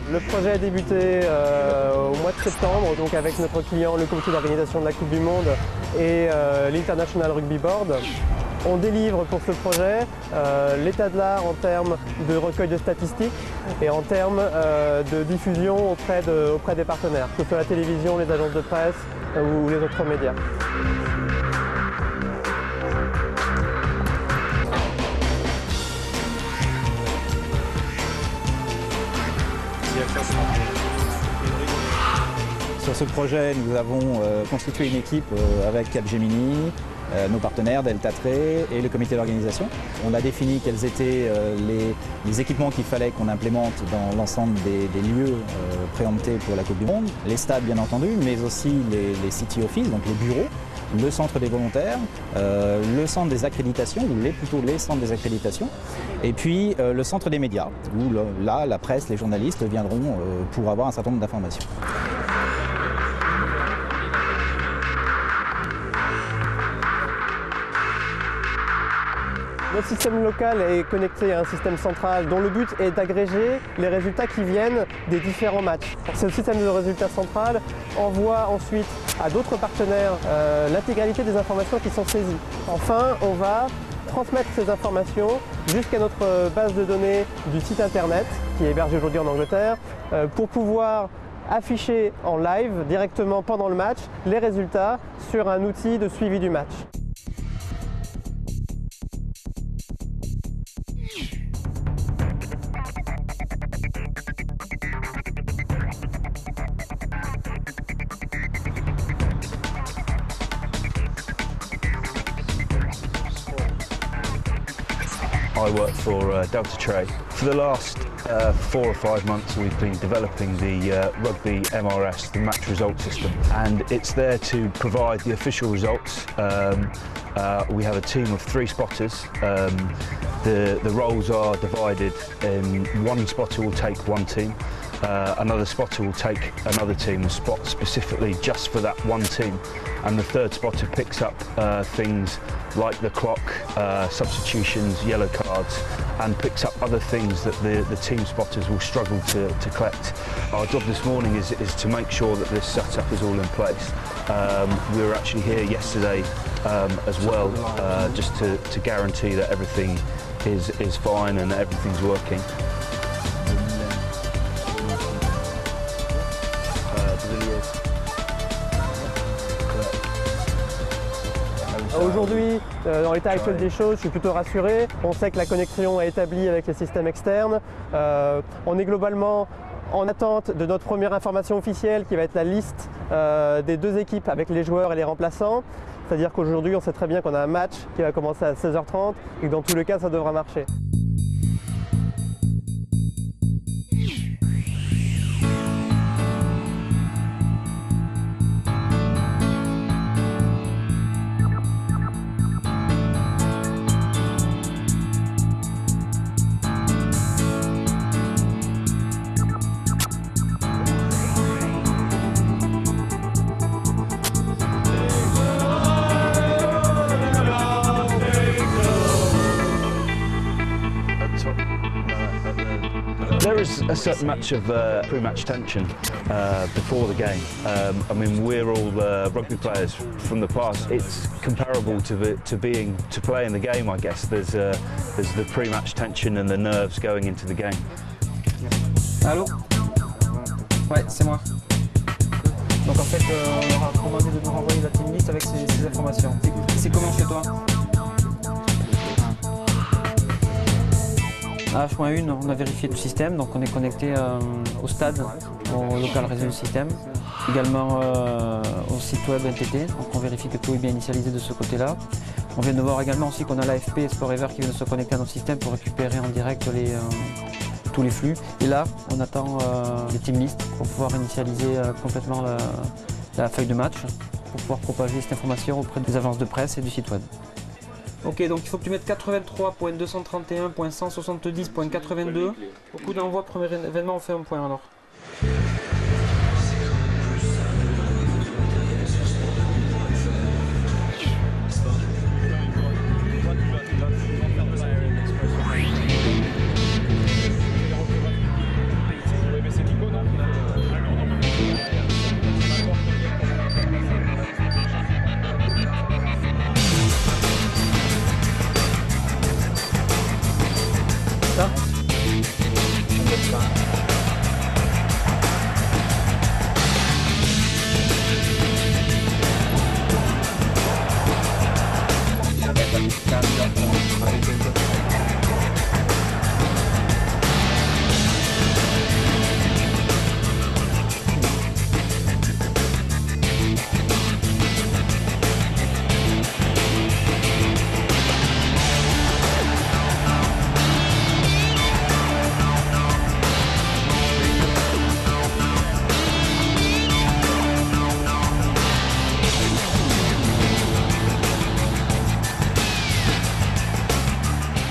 Le projet a débuté au mois de septembre, donc avec notre client, le comité d'organisation de la Coupe du Monde et l'International Rugby Board. On délivre pour ce projet l'état de l'art en termes de recueil de statistiques et en termes de diffusion auprès des partenaires, que ce soit la télévision, les agences de presse ou les autres médias. Sur ce projet, nous avons constitué une équipe avec Capgemini, nos partenaires Delta Trade et le comité d'organisation. On a défini quels étaient les équipements qu'il fallait qu'on implémente dans l'ensemble des lieux préemptés pour la Coupe du Monde. Les stades bien entendu, mais aussi les city offices, donc les bureaux, le centre des volontaires, le centre des accréditations, ou plutôt les centres des accréditations, et puis le centre des médias, où là la presse, les journalistes viendront pour avoir un certain nombre d'informations. Notre système local est connecté à un système central dont le but est d'agréger les résultats qui viennent des différents matchs. Ce système de résultats central envoie ensuite à d'autres partenaires l'intégralité des informations qui sont saisies. Enfin, on va transmettre ces informations jusqu'à notre base de données du site internet qui est hébergée aujourd'hui en Angleterre pour pouvoir afficher en live directement pendant le match les résultats sur un outil de suivi du match. I work for Delta Trade. For the last 4 or 5 months we've been developing the Rugby MRS, the match result system, and it's there to provide the official results. We have a team of 3 spotters. The roles are divided in one spotter will take one team, another spotter will take another team and spot specifically just for that one team, and the third spotter picks up things like the clock, substitutions, yellow cards, and picks up other things that the team spotters will struggle to collect. Our job this morning is to make sure that this setup is all in place. We were actually here yesterday as well, just to guarantee that everything is fine and that everything's working. Aujourd'hui, dans l'état actuel des choses, je suis plutôt rassuré. On sait que la connexion est établie avec les systèmes externes. On est globalement en attente de notre première information officielle qui va être la liste des 2 équipes avec les joueurs et les remplaçants. C'est-à-dire qu'aujourd'hui, on sait très bien qu'on a un match qui va commencer à 16h30 et que dans tous les cas, ça devra marcher. There is a certain match of pre-match tension before the game. I mean, we're all rugby players from the past. It's comparable to playing the game, I guess. There's the pre-match tension and the nerves going into the game. Allô? Ouais, c'est moi. Donc en fait, on leur a commandé de nous renvoyer la team list avec ces informations. C'est comment chez toi? À H-1, on a vérifié le système, donc on est connecté au stade, au local réseau système, également au site web NTT, donc on vérifie que tout est bien initialisé de ce côté-là. On vient de voir également aussi qu'on a l'AFP et Sport Ever qui viennent de se connecter à notre système pour récupérer en direct tous les flux. Et là, on attend les team lists pour pouvoir initialiser complètement la feuille de match, pour pouvoir propager cette information auprès des agences de presse et du site web. Ok, donc il faut que tu mettes 83.231.170.82. Au coup d'envoi, premier événement, on fait un point alors. Mexico. Ça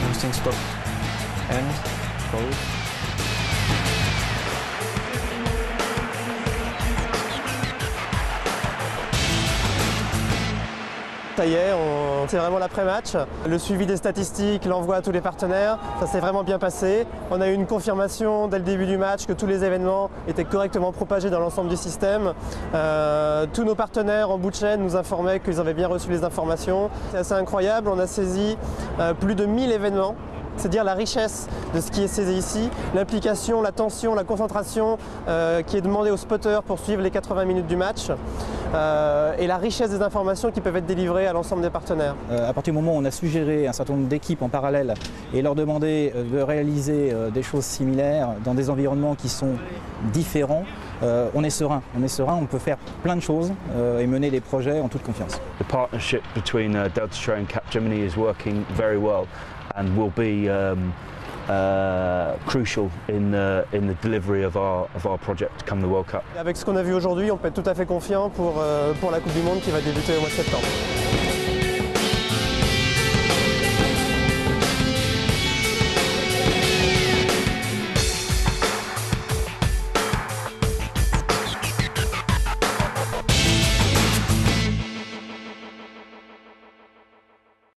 Everything stop and pause. Ça y est, c'est vraiment l'après-match. Le suivi des statistiques, l'envoi à tous les partenaires, ça s'est vraiment bien passé. On a eu une confirmation dès le début du match que tous les événements étaient correctement propagés dans l'ensemble du système. Tous nos partenaires en bout de chaîne nous informaient qu'ils avaient bien reçu les informations. C'est assez incroyable, on a saisi plus de 1000 événements. C'est dire la richesse de ce qui est saisi ici, l'implication, la tension, la concentration qui est demandée aux spotters pour suivre les 80 minutes du match et la richesse des informations qui peuvent être délivrées à l'ensemble des partenaires. À partir du moment où on a suggéré un certain nombre d'équipes en parallèle et leur demander de réaliser des choses similaires dans des environnements qui sont différents, on est serein, on peut faire plein de choses et mener des projets en toute confiance. The partnership between Delta Tray and Capgemini is working very well and will be crucial in the delivery of our project come the World Cup. Avec ce qu'on a vu aujourd'hui, on peut être tout à fait confiant pour la Coupe du Monde qui va débuter au mois de septembre.